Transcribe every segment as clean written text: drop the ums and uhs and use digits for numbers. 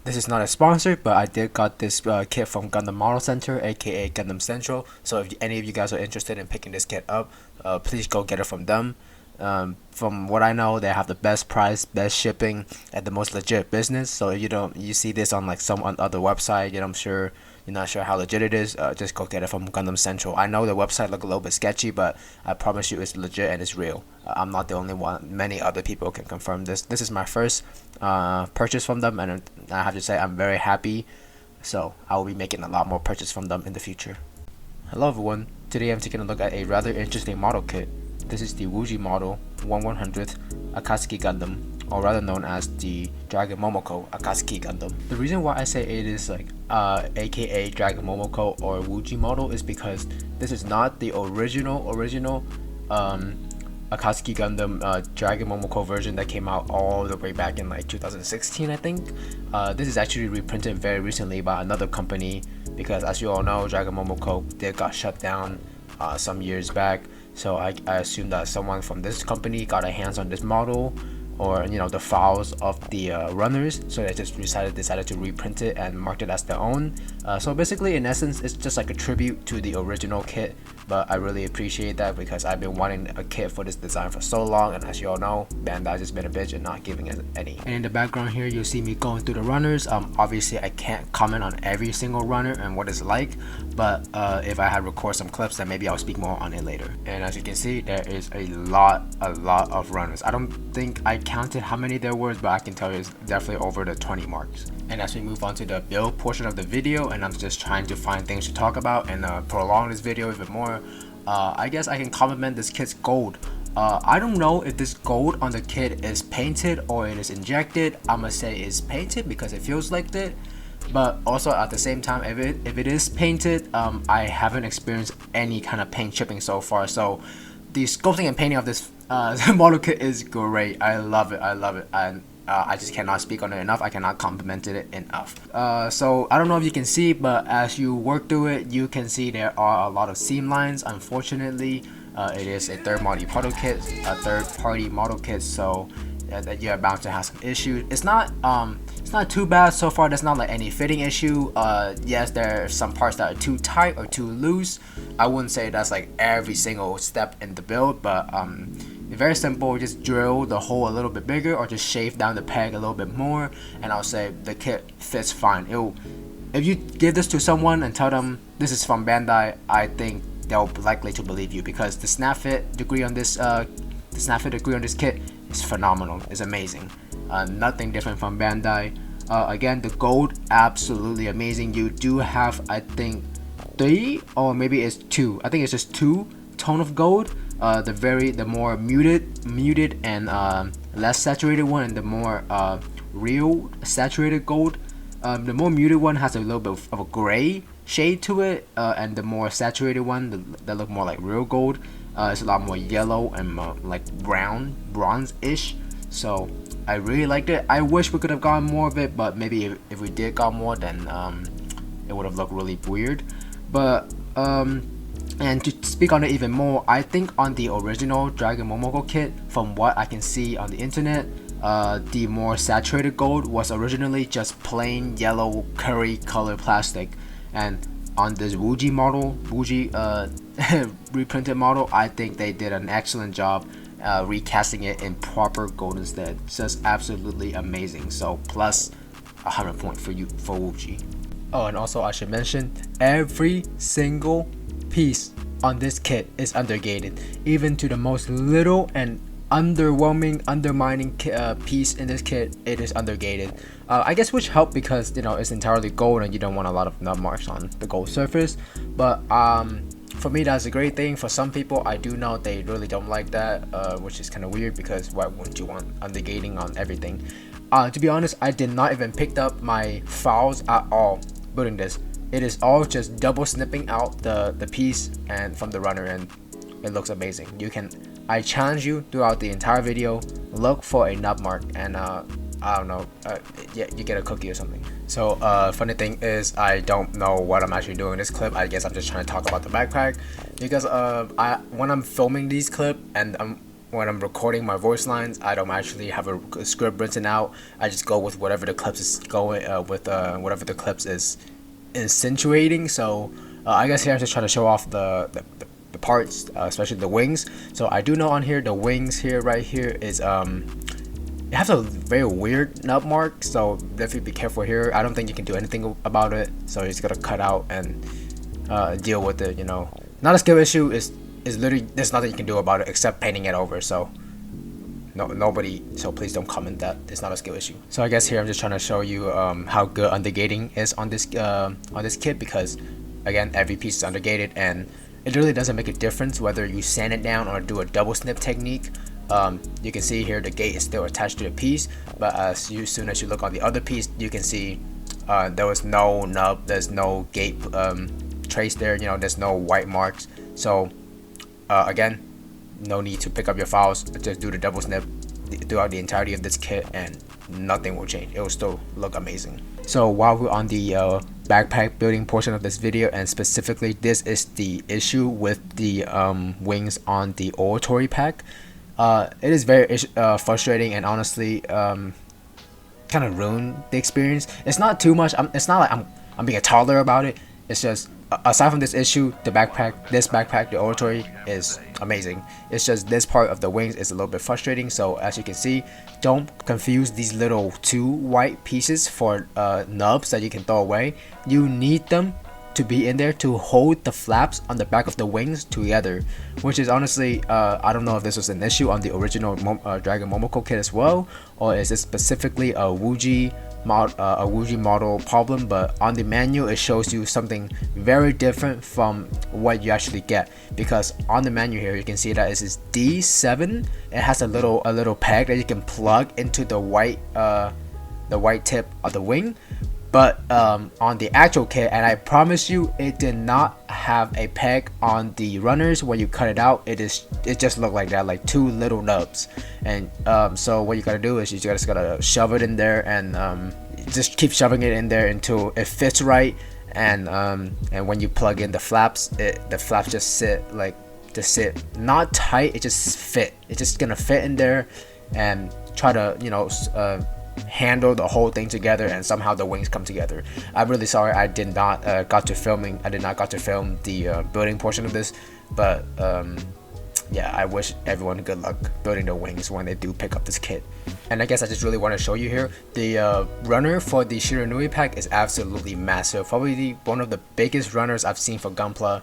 This is not a sponsor, but I did got this kit from Gundam Model Center, aka Gundam Central. So if any of you guys are interested in picking this kit up, please go get it from them. From what I know, they have the best price, best shipping, and the most legit business. So if you see this on like some other website, I'm sure you're not sure how legit it is, just go get it from Gundam Central. I know the website look a little bit sketchy, but I promise you it's legit and it's real. I'm not the only one. Many other people can confirm this. This is my first purchase from them, and I have to say I'm very happy. So I will be making a lot more purchases from them in the future. Hello everyone. Today I'm taking a look at a rather interesting model kit. This is the Wuji model 1/100th Akatsuki Gundam, or rather known as the Dragon Momoko Akatsuki Gundam. The reason why I say it is like aka Dragon Momoko or Wuji model is because this is not the original Akatsuki Gundam Dragon Momoko version that came out all the way back in like 2016, I think. This is actually reprinted very recently by another company because, as you all know, Dragon Momoko got shut down some years back. So I assume that someone from this company got a hands on this model, or the files of the runners, so they just decided to reprint it and mark it as their own. So basically, in essence, it's just like a tribute to the original kit, but I really appreciate that because I've been wanting a kit for this design for so long, and as you all know, Bandai just been a bitch and not giving us any. And in the background here, you'll see me going through the runners. Obviously I can't comment on every single runner and what it's like, but if I had record some clips, then maybe I'll speak more on it later. And as you can see, there is a lot of runners. I don't think I counted how many there was, but I can tell you it's definitely over the 20 marks. And as we move on to the build portion of the video, and I'm just trying to find things to talk about and prolong this video even more, I guess I can compliment this kit's gold. I don't know if this gold on the kit is painted or it is injected. I'ma say it's painted because it feels like it, but also at the same time, if it is painted, I haven't experienced any kind of paint chipping so far. So the sculpting and painting of this model kit is great. I love it, and I just cannot speak on it enough. I cannot compliment it enough. So I don't know if you can see, but as you work through it, you can see there are a lot of seam lines. Unfortunately, it is a third-party model kit, so that you're bound to have some issues. It's not too bad so far. There's not like any fitting issue. Yes, there are some parts that are too tight or too loose. I wouldn't say that's like every single step in the build, but very simple. Just drill the hole a little bit bigger or just shave down the peg a little bit more, and I'll say the kit fits fine. If you give this to someone and tell them this is from Bandai, I think they'll likely to believe you because the snap fit degree on this kit is phenomenal. It's amazing. Nothing different from Bandai. Again, the gold, absolutely amazing. You do have, I think, 3 or maybe it's 2. I think it's just 2 tone of gold. The more muted and less saturated one, and the more real saturated gold. The more muted one has a little bit of a gray shade to it, and the more saturated one that look more like real gold, it's a lot more yellow and like bronze-ish. So I really liked it. I wish we could have gotten more of it, but maybe if we did got more, then it would have looked really weird. But and to speak on it even more, I think on the original Dragon Momoko kit, from what I can see on the internet, the more saturated gold was originally just plain yellow curry color plastic, and on this Wuji reprinted model, I think they did an excellent job recasting it in proper gold instead. Just absolutely amazing. So plus 100 point for Wuji. Oh, and also I should mention, every single piece on this kit is undergated, even to the most little and undermining piece in this kit. It is undergated. I guess which helped because it's entirely gold and you don't want a lot of nub marks on the gold surface. But for me, that's a great thing. For some people, I do know they really don't like that, which is kind of weird because why wouldn't you want undergating on everything? To be honest, I did not even pick up my files at all building this. It is all just double snipping out the piece and from the runner, and it looks amazing. I challenge you throughout the entire video, look for a nub mark, and I don't know, yeah, you get a cookie or something. So funny thing is, I don't know what I'm actually doing in this clip. I guess I'm just trying to talk about the backpack because when I'm filming these clips and when I'm recording my voice lines, I don't actually have a script written out. I just go with whatever the clips is going whatever the clips is insinuating. So I guess here I'm just trying to show off the parts, especially the wings. So I do know on here the wings here right here is it has a very weird nub mark, so definitely be careful here. I don't think you can do anything about it, so you're just gonna cut out and deal with it. You know, not a skill issue. Is literally there's nothing you can do about it except painting it over. So nobody. So please don't comment that it's not a skill issue. So I guess here I'm just trying to show you how good undergating is on this kit, because again every piece is undergated and it really doesn't make a difference whether you sand it down or do a double snip technique. You can see here the gate is still attached to the piece, but as soon as you look on the other piece, you can see there was no nub, there's no gate trace there, you know, there's no white marks. So again, no need to pick up your files, just do the double snip throughout the entirety of this kit and nothing will change. It will still look amazing. So while we're on the backpack building portion of this video, and specifically this is the issue with the wings on the oratory pack, it is very frustrating and honestly kind of ruined the experience. It's not too much. It's not like I'm being a toddler about it. It's just aside from this issue, this backpack, the oratory is amazing. It's just this part of the wings is a little bit frustrating. So as you can see, don't confuse these little two white pieces for nubs that you can throw away. You need them to be in there to hold the flaps on the back of the wings together, which is honestly I don't know if this was an issue on the original Dragon Momoko kit as well, or is it specifically a Wuji model problem, but on the manual it shows you something very different from what you actually get, because on the manual here you can see that this is D7. It has a little peg that you can plug into the white tip of the wing. But on the actual kit, and I promise you, it did not have a peg on the runners. When you cut it out, it just looked like that, like two little nubs. And so what you gotta do is you just gotta shove it in there and just keep shoving it in there until it fits right. And when you plug in the flaps, the flaps just sit not tight. It just fit. It's just gonna fit in there and try to handle the whole thing together, and somehow the wings come together. I'm really sorry I did not got to film the building portion of this, but yeah, I wish everyone good luck building the wings when they do pick up this kit. And I guess I just really want to show you here the runner for the Shiranui pack is absolutely massive, probably one of the biggest runners I've seen for Gunpla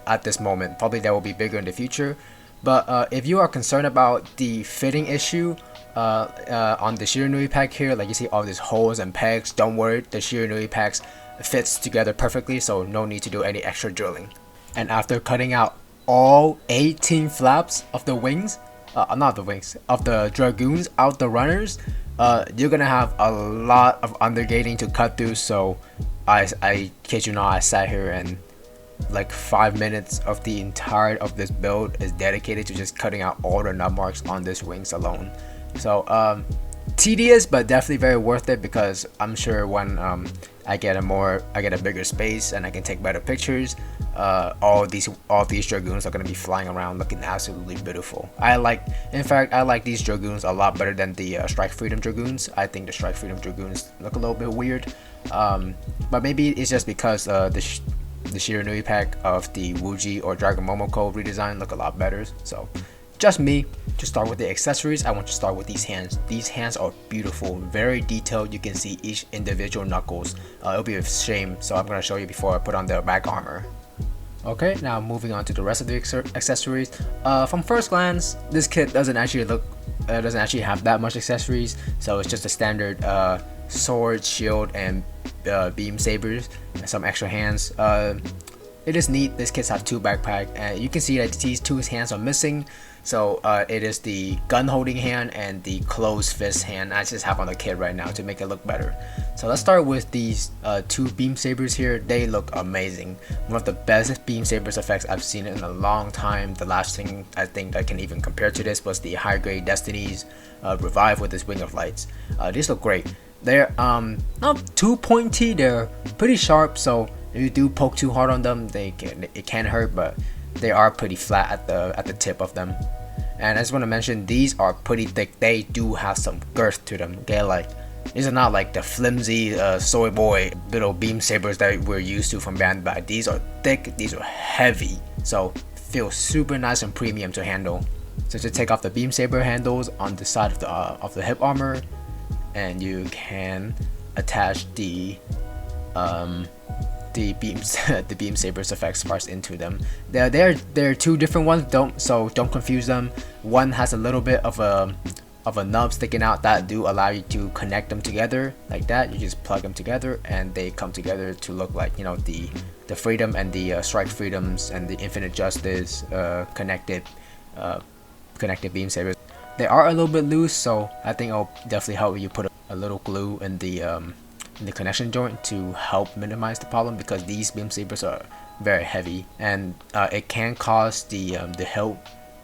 at this moment. Probably that will be bigger in the future, but if you are concerned about the fitting issue on the Shiranui pack here, like you see all these holes and pegs, don't worry, the Shiranui packs fits together perfectly, so no need to do any extra drilling. And after cutting out all 18 flaps of the wings, not the wings, of the dragoons out the runners, you're gonna have a lot of undergating to cut through. So I kid you not, I sat here and like 5 minutes of the entire of this build is dedicated to just cutting out all the nub marks on this wings alone. So tedious, but definitely very worth it, because I'm sure when I get a bigger space and I can take better pictures, all these dragoons are going to be flying around looking absolutely beautiful. In fact I like these dragoons a lot better than the Strike Freedom dragoons. I think the Strike Freedom dragoons look a little bit weird, but maybe it's just because the Shiranui pack of the Wuji or Dragon Momoko redesign look a lot better. So just me. To start with the accessories, I want to start with these hands. These hands are beautiful, very detailed. You can see each individual knuckles. It'll be a shame, so I'm going to show you before I put on the back armor. Okay, now moving on to the rest of the accessories. From first glance, this kit doesn't actually have that much accessories, so it's just a standard sword, shield, and beam sabers, and some extra hands. It is neat. This kit has two backpacks, and you can see that these two hands are missing. So it is the gun holding hand and the closed fist hand I just have on the kit right now to make it look better. So let's start with these two beam sabers here. They look amazing. One of the best beam sabers effects I've seen in a long time. The last thing I think that can even compare to this was the high grade Destiny's Revive with this Wing of Lights. These look great. They're not too pointy. They're pretty sharp, so if you do poke too hard on them, it can hurt, but they are pretty flat at the tip of them. And I just want to mention, these are pretty thick. They do have some girth to them. Okay, like these are not like the flimsy soy boy little beam sabers that we're used to from Bandai. These are thick, these are heavy, so feel super nice and premium to handle. So just take off the beam saber handles on the side of the hip armor, and you can attach the beam sabers effects parts into them. There are two different ones. Don't confuse them. One has a little bit of a nub sticking out that do allow you to connect them together like that. You just plug them together and they come together to look like, you know, the freedom and the strike freedoms and the infinite justice connected beam sabers. They are a little bit loose, so I think it'll definitely help you put a little glue in the connection joint to help minimize the problem, because these beam sabers are very heavy and it can cause the hilt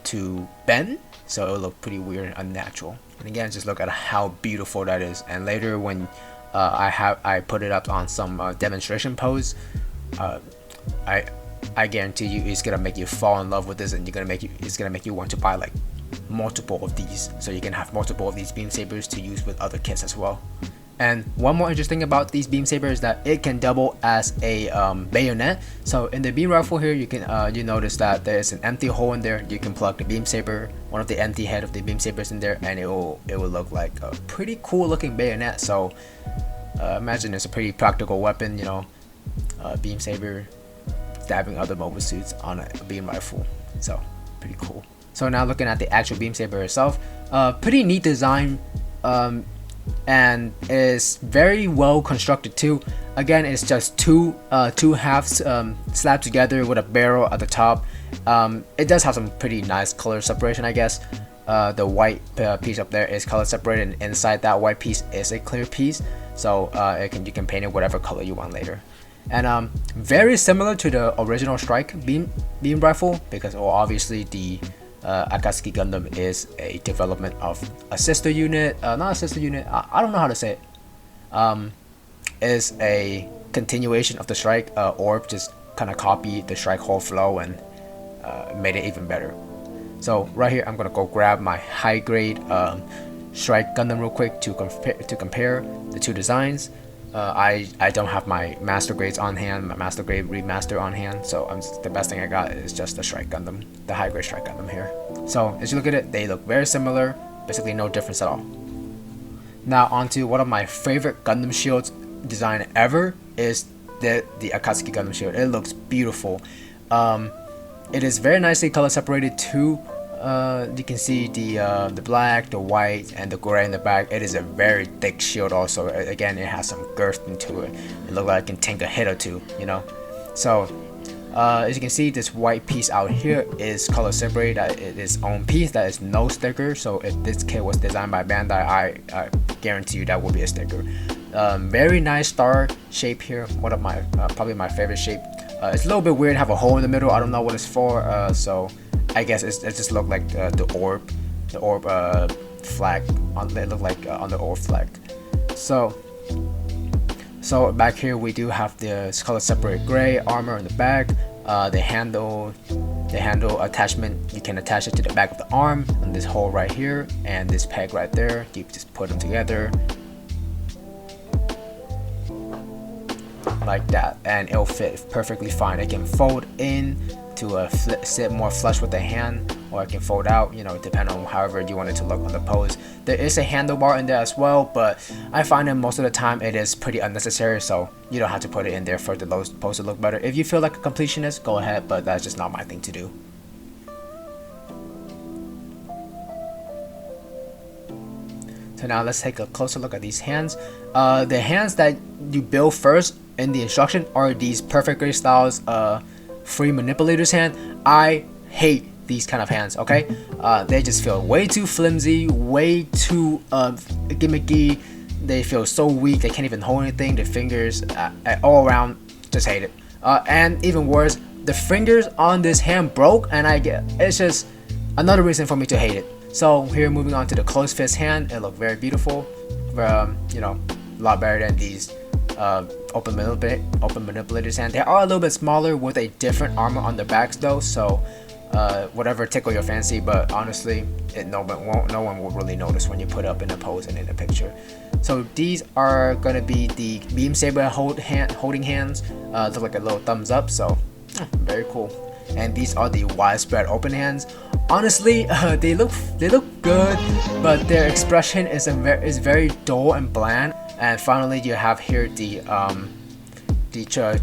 to bend, so it'll look pretty weird and unnatural. And again, just look at how beautiful that is. And later when I put it up on some demonstration pose, I guarantee you it's gonna make you fall in love with this, and it's gonna make you want to buy like multiple of these, so you can have multiple of these beam sabers to use with other kits as well. And one more interesting about these beam sabers is that it can double as a bayonet. So in the beam rifle here, you can you notice that there's an empty hole in there. You can plug the beam saber, one of the empty head of the beam sabers in there, and it will look like a pretty cool looking bayonet. So imagine it's a pretty practical weapon, you know, beam saber stabbing other mobile suits on a beam rifle. So pretty cool. So now looking at the actual beam saber itself, pretty neat design. And is very well constructed too. Again, it's just two halves slapped together with a barrel at the top. It does have some pretty nice color separation, I guess. The white piece up there is color separated, and inside that white piece is a clear piece, so you can paint it whatever color you want later. And very similar to the original Strike beam rifle, because obviously the Akatsuki Gundam is a development of a sister unit, not a sister unit, I don't know how to say it, is a continuation of the Strike orb, just kind of copied the Strike whole flow and made it even better. So right here I'm gonna go grab my high grade Strike Gundam real quick to compare the two designs. I don't have my master grades on hand, my master grade remaster on hand, so the best thing I got is just the Strike Gundam, the high grade Strike Gundam here. So as you look at it, they look very similar, basically no difference at all. Now onto one of my favorite Gundam shields design ever is the Akatsuki Gundam shield. It looks beautiful. It is very nicely color separated too. You can see the black, the white, and the gray in the back. It is a very thick shield also. Again, it has some girth into it. It looks like it can tank a hit or two, you know. So as you can see, this white piece out here is color separated. It is its own piece. That is no sticker. So if this kit was designed by Bandai, I guarantee you that will be a sticker. Very nice star shape here. One of my probably my favorite shape. It's a little bit weird to have a hole in the middle. I don't know what it's for. So I guess it just looked like the orb flag. It looked like on the orb flag. So back here we do have the color separated gray armor in the back. The handle attachment, you can attach it to the back of the arm, and this hole right here and this peg right there. You just put them together like that, and it'll fit perfectly fine. It can fold in to sit more flush with the hand, or it can fold out, you know, depending on however you want it to look on the pose. There is a handlebar in there as well, but I find that most of the time it is pretty unnecessary, so you don't have to put it in there for the pose to look better. If you feel like a completionist, go ahead, but that's just not my thing to do. So now let's take a closer look at these hands. The hands that you build first in the instruction are these perfect grade styles free manipulator's hand. I hate these kind of hands, okay? They just feel way too flimsy, way too gimmicky. They feel so weak, they can't even hold anything. The fingers all around, just hate it. And even worse, the fingers on this hand broke, and it's just another reason for me to hate it. So here, moving on to the closed fist hand, it looked very beautiful. You know, a lot better than these open manipulator's hand. They are a little bit smaller with a different armor on their backs though, so whatever tickle your fancy, but honestly, no one will really notice when you put up in a pose and in a picture. So these are gonna be the beam saber holding hands. Look like a little thumbs up, so very cool. And these are the widespread open hands. Honestly, they look good, but their expression is very dull and bland. And finally, you have here the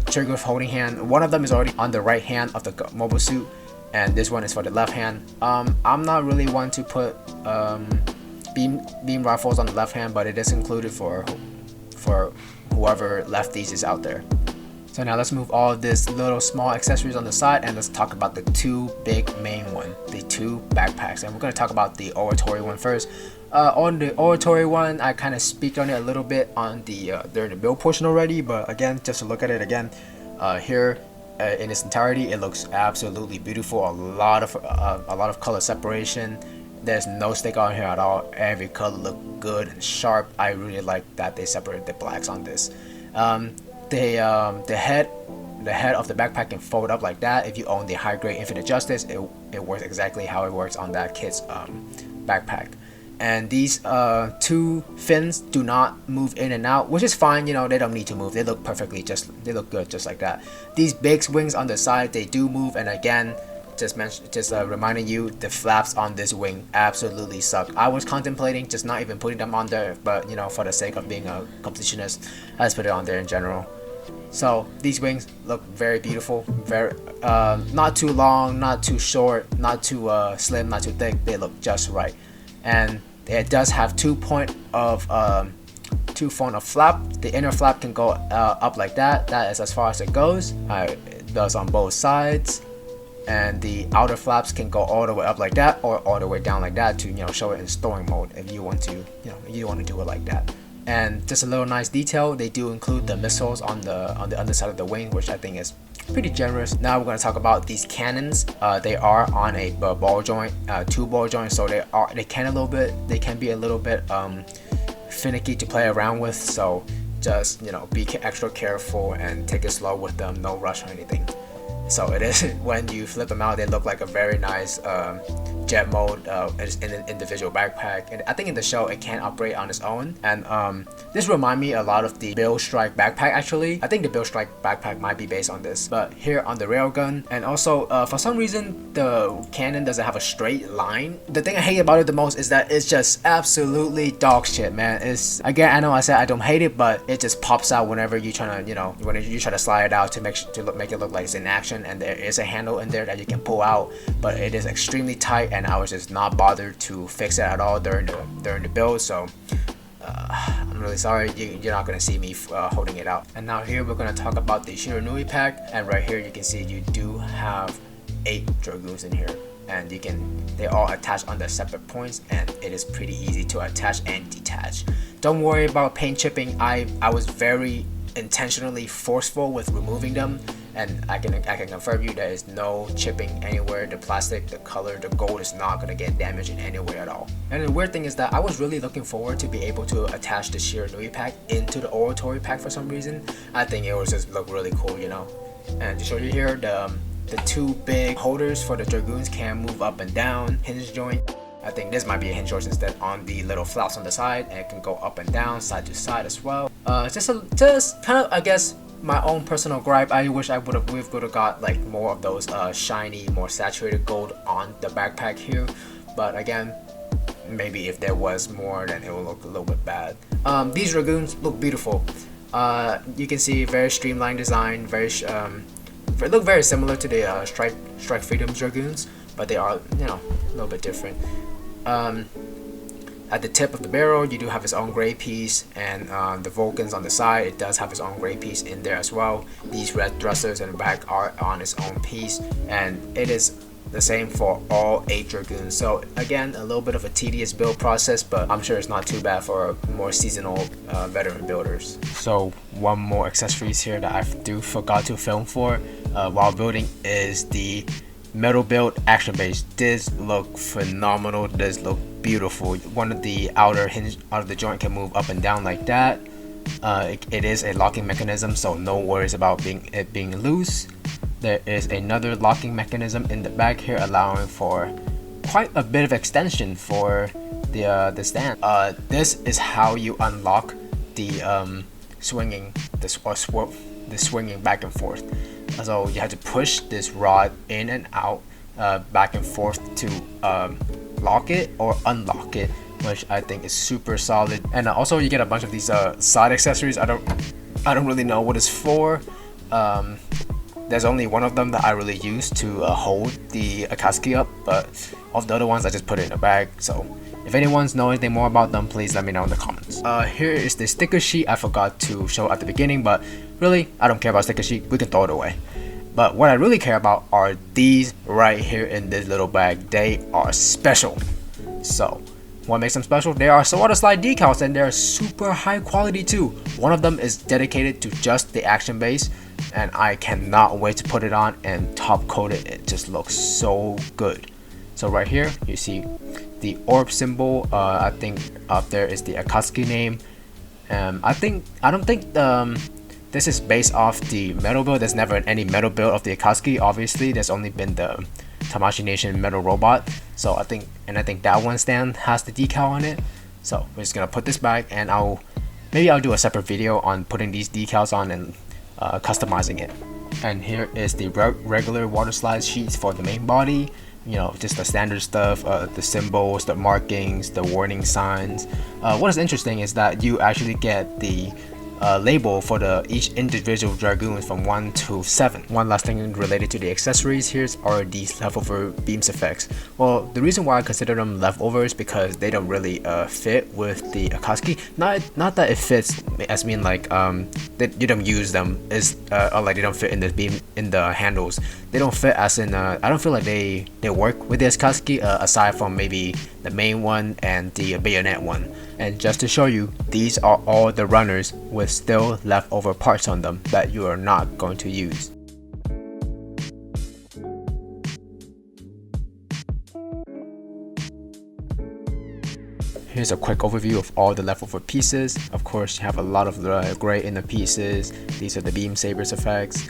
trigger holding hand. One of them is already on the right hand of the mobile suit, and this one is for the left hand. I'm not really one to put beam rifles on the left hand, but it is included for whoever lefties is out there. So now let's move all of this little small accessories on the side, and let's talk about the two big main one, the two backpacks. And we're going to talk about the oratory one first. On the oratory one, I kind of speak on it a little bit on the during the build portion already, but again, just to look at it again, here in its entirety, it looks absolutely beautiful. A lot of color separation. There's no stick on here at all. Every color look good and sharp. I really like that they separated the blacks on this. The head of the backpack can fold up like that. If you own the high grade Infinite Justice, it works exactly how it works on that kit's backpack. And these two fins do not move in and out, which is fine. You know, they don't need to move. They look they look good just like that. These big wings on the side, they do move, and again, just reminding you, the flaps on this wing absolutely suck. I was contemplating just not even putting them on there, but you know, for the sake of being a completionist, I just put it on there in general. So these wings look very beautiful, very not too long, not too short, not too slim, not too thick. They look just right, and it does have two point of flap. The inner flap can go up like that. That is as far as it goes. It does on both sides. And the outer flaps can go all the way up like that, or all the way down like that to, you know, show it in storing mode if you want to, you know, you want to do it like that. And just a little nice detail, they do include the missiles on the underside of the wing, which I think is pretty generous. Now we're going to talk about these cannons. They are on a ball joint, two ball joints, so they can be a little bit finicky to play around with. So just, you know, be extra careful and take it slow with them, no rush or anything. So it is, when you flip them out, they look like a very nice jet mode in an individual backpack. And I think in the show it can operate on its own. And this remind me a lot of the Bill Strike backpack actually. I think the Bill Strike backpack might be based on this. But here on the railgun, and also for some reason the cannon doesn't have a straight line. The thing I hate about it the most is that it's just absolutely dog shit, man. It's, again, I know I said I don't hate it, but it just pops out whenever you try to, you know, when you try to slide it out to make it look like it's in action. And there is a handle in there that you can pull out, but it is extremely tight, and I was just not bothered to fix it at all during the build. So I'm really sorry, you're not gonna see me holding it out. And now here we're gonna talk about the Shiranui pack, and right here you can see you do have 8 Dragoons in here, and they all attach on their separate points, and it is pretty easy to attach and detach. Don't worry about paint chipping. I was very intentionally forceful with removing them, and I can confirm you there is no chipping anywhere. The plastic, the color, the gold is not gonna get damaged in any way at all. And the weird thing is that I was really looking forward to be able to attach the Shiranui pack into the Oratory pack for some reason. I think it was just look really cool, you know. And to show you here, the two big holders for the Dragoons can move up and down, hinge joint. I think this might be a hinge joint instead on the little flaps on the side, and it can go up and down, side to side as well. Just kind of, I guess, my own personal gripe. I wish we would have got like more of those shiny, more saturated gold on the backpack here. But again, maybe if there was more, then it will look a little bit bad. These Dragoons look beautiful. You can see very streamlined design, look very similar to the Strike Freedom Dragoons, but they are, you know, a little bit different. At the tip of the barrel, you do have its own gray piece, and the Vulcans on the side, it does have its own gray piece in there as well. These red thrusters in the back are on its own piece, and it is the same for all 8 Dragoons. So again, a little bit of a tedious build process, but I'm sure it's not too bad for more seasonal veteran builders. So one more accessories here that I forgot to film for while building is the metal build action base. This look phenomenal. This look beautiful. One of the outer hinge out of the joint can move up and down like that. It is a locking mechanism, so no worries about it being loose. There is another locking mechanism in the back here, allowing for quite a bit of extension for the stand. This is how you unlock the swinging back and forth. So you have to push this rod in and out, back and forth to lock it or unlock it, which I think is super solid. And also you get a bunch of these side accessories. I don't really know what it's for. There's only one of them that I really use to hold the Akatsuki up, but of the other ones I just put it in a bag. So if anyone knows anything more about them, please let me know in the comments. Here is the sticker sheet. I forgot to show at the beginning, but really I don't care about sticker sheet, we can throw it away. But what I really care about are these right here in this little bag. They are special. So what makes them special? They are water slide decals, and they're super high quality too. One of them is dedicated to just the action base, and I cannot wait to put it on and top coat it. It just looks so good. So right here you see the orb symbol. I think up there is the Akatsuki name. I don't think this is based off the metal build. There's never any metal build of the Akatsuki. Obviously there's only been the Tamashii Nation metal robot. So I think that one stand has the decal on it. So we're just gonna put this back, and maybe I'll do a separate video on putting these decals on and customizing it. And here is the regular water slide sheets for the main body. You know, just the standard stuff, the symbols, the markings, the warning signs. What is interesting is that you actually get the label for each individual dragoons from 1 to 7. One last thing related to the accessories here are these leftover beams effects. Well, the reason why I consider them leftovers because they don't really fit with the Akatsuki. Not that it fits, as mean like that you don't use them, is or like they don't fit in the beam in the handles. They don't fit as in I don't feel like they work with the Akatsuki aside from maybe the main one and the bayonet one. And just to show you, these are all the runners with still leftover parts on them that you are not going to use. Here's a quick overview of all the leftover pieces. Of course, you have a lot of the gray in the pieces. These are the beam sabers effects.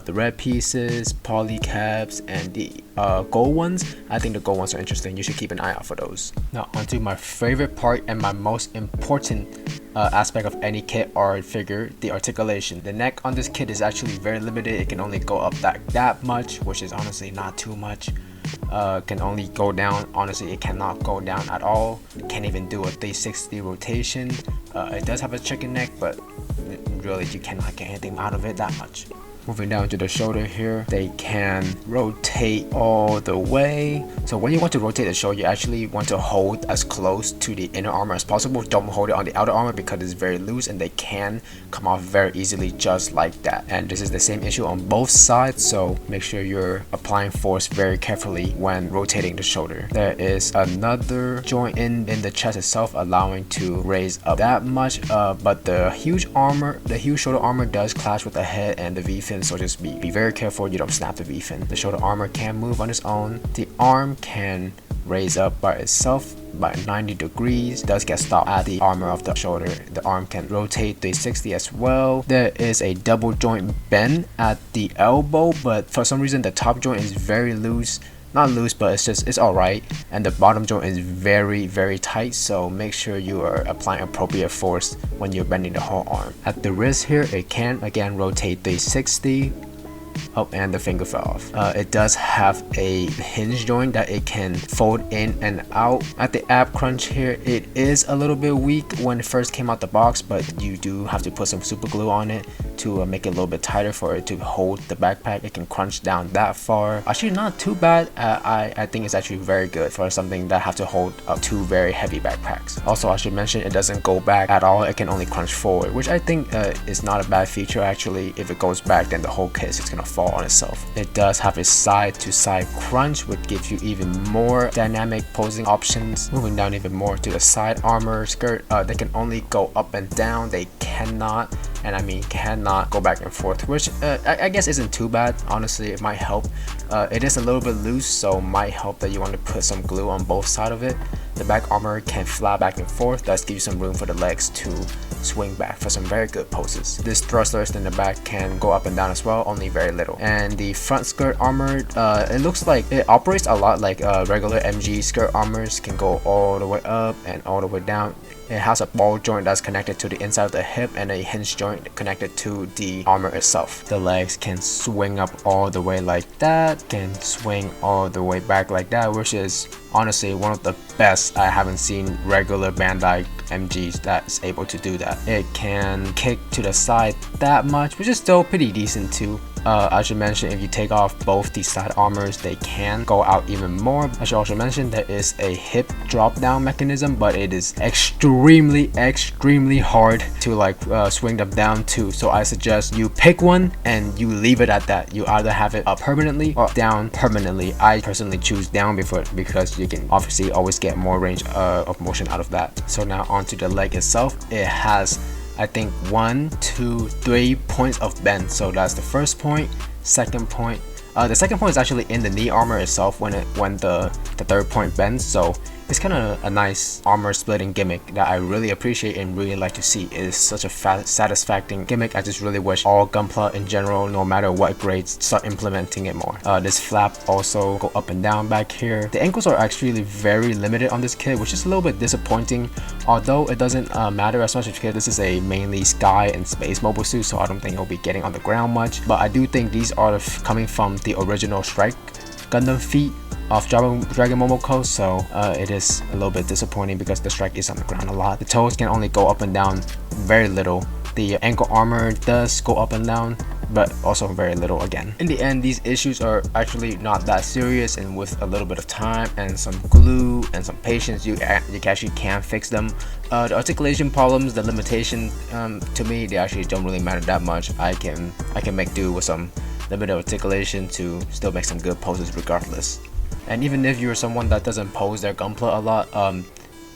The red pieces, poly caps, and the gold ones. I think the gold ones are interesting. You should keep an eye out for those. Now onto my favorite part and my most important aspect of any kit or figure, the articulation. The neck on this kit is actually very limited. It can only go up that much, which is honestly not too much. Can only go down. Honestly, it cannot go down at all. It can't even do a 360 rotation. It does have a chicken neck, but really you cannot get anything out of it that much. Moving down to the shoulder here, they can rotate all the way. So when you want to rotate the shoulder, you actually want to hold as close to the inner armor as possible. Don't hold it on the outer armor because it's very loose and they can come off very easily just like that. And this is the same issue on both sides, so make sure you're applying force very carefully when rotating the shoulder. There is another joint in the chest itself, allowing to raise up that much, but the huge shoulder armor does clash with the head and the V-fin. So just be very careful you don't snap the V-fin. The shoulder armor can move on its own. The arm can raise up by itself by 90 degrees. It does get stopped at the armor of the shoulder. The arm can rotate 360 as well. There is a double joint bend at the elbow, but for some reason the top joint is very loose. Not loose, but it's alright, and the bottom joint is very tight, so make sure you are applying appropriate force when you're bending the whole arm. At the wrist here, it can again rotate 360. Oh, and the finger fell off. It does have a hinge joint that it can fold in and out. At the ab crunch here, it is a little bit weak when it first came out the box, but you do have to put some super glue on it to make it a little bit tighter for it to hold the backpack. It can crunch down that far. Actually not too bad. I think it's actually very good for something that have to hold up two very heavy backpacks. Also, I should mention it doesn't go back at all. It can only crunch forward, which I think is not a bad feature actually. If it goes back, then the whole kit is gonna fall on itself. It does have a side to side crunch, which gives you even more dynamic posing options. Moving down even more to the side armor skirt, they can only go up and down. They cannot, and I mean cannot, go back and forth, which I guess isn't too bad. Honestly, it might help. It is a little bit loose, so might help that you want to put some glue on both sides of it. The back armor can fly back and forth, thus give you some room for the legs to swing back for some very good poses. This thrusters in the back can go up and down as well, only very little. And the front skirt armor, it looks like it operates a lot like regular MG skirt armors, can go all the way up and all the way down. It has a ball joint that's connected to the inside of the hip and a hinge joint connected to the armor itself. The legs can swing up all the way like that, can swing all the way back like that, which is honestly one of the best. I haven't seen regular Bandai MGs that's able to do that. It can kick to the side that much, which is still pretty decent too. I should mention, if you take off both these side armors, they can go out even more. I should also mention there is a hip drop down mechanism, but it is extremely hard to like swing them down to. So I suggest you pick one and you leave it at that. You either have it up permanently or down permanently. I personally choose down because you can obviously always get more range of motion out of that. So now onto the leg itself. It has, I think, 1, 2, 3 points of bend. So that's the first point, second point. The second point is actually in the knee armor itself when the third point bends. So it's kind of a nice armor splitting gimmick that I really appreciate and really like to see. It is such a satisfying gimmick. I just really wish all Gunpla in general, no matter what grades, start implementing it more. This flap also go up and down back here. The ankles are actually very limited on this kit, which is a little bit disappointing, although it doesn't matter as much because this is a mainly sky and space mobile suit, so I don't think it'll be getting on the ground much. But I do think these are coming from the original Strike Gundam feet of Dragon Momoko, so it is a little bit disappointing because the strike is on the ground a lot. The toes can only go up and down very little. The ankle armor does go up and down, but also very little again. In the end, these issues are actually not that serious, and with a little bit of time and some glue and some patience, you actually can fix them. The articulation problems, the limitation, to me, they actually don't really matter that much. I can make do with some limited articulation to still make some good poses regardless. And even if you're someone that doesn't pose their Gunpla a lot,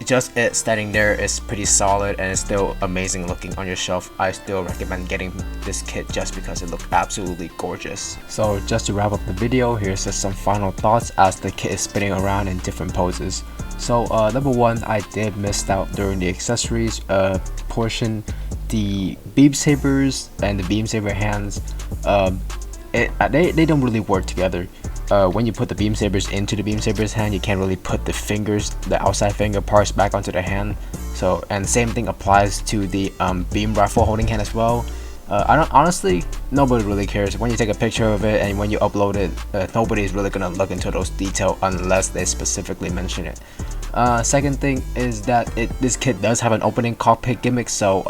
just it standing there is pretty solid and it's still amazing looking on your shelf. I still recommend getting this kit just because it looks absolutely gorgeous. So just to wrap up the video, here's just some final thoughts as the kit is spinning around in different poses. So number one, I did miss out during the accessories portion. The beam sabers and the beam saber hands, they don't really work together. When you put the beam sabers into the beam sabers hand, you can't really put the fingers, the outside finger parts back onto the hand. So, and same thing applies to the beam rifle holding hand as well. Honestly, nobody really cares. When you take a picture of it and when you upload it, nobody's really gonna look into those details unless they specifically mention it. Second thing is that this kit does have an opening cockpit gimmick, so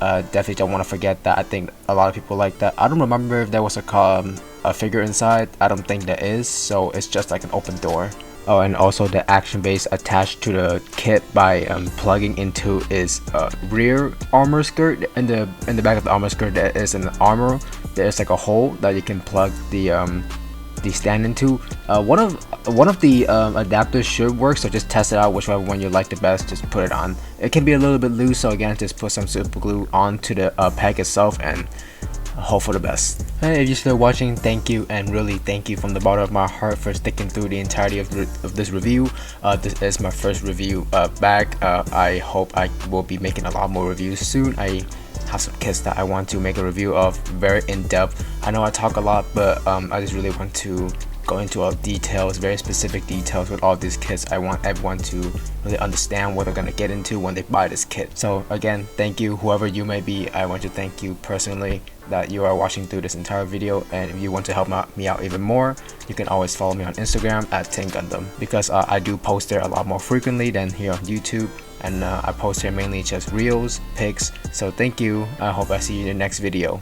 definitely don't want to forget that. I think a lot of people like that. I don't remember if there was a figure inside. I don't think there is, so it's just like an open door. Oh, and also the action base attached to the kit by plugging into its rear armor skirt. In the back of the armor skirt, there is an armor. There's like a hole that you can plug the stand into. One of the adapters should work, so just test it out. Whichever one you like the best, just put it on. It can be a little bit loose, so again, just put some super glue onto the peg itself and hope for the best. And if you're still watching, thank you, and really thank you from the bottom of my heart for sticking through the entirety of this review. This is my first review back. I hope I will be making a lot more reviews soon. I have some kits that I want to make a review of, very in-depth. I know I talk a lot, but I just really want to go into all details, very specific details with all these kits. I want everyone to really understand what they're gonna get into when they buy this kit. So again, thank you, whoever you may be. I want to thank you personally that you are watching through this entire video, and if you want to help me out even more, you can always follow me on Instagram at @10gundam, because I do post there a lot more frequently than here on YouTube, and I post here mainly just reels, pics. So thank you. I hope I see you in the next video.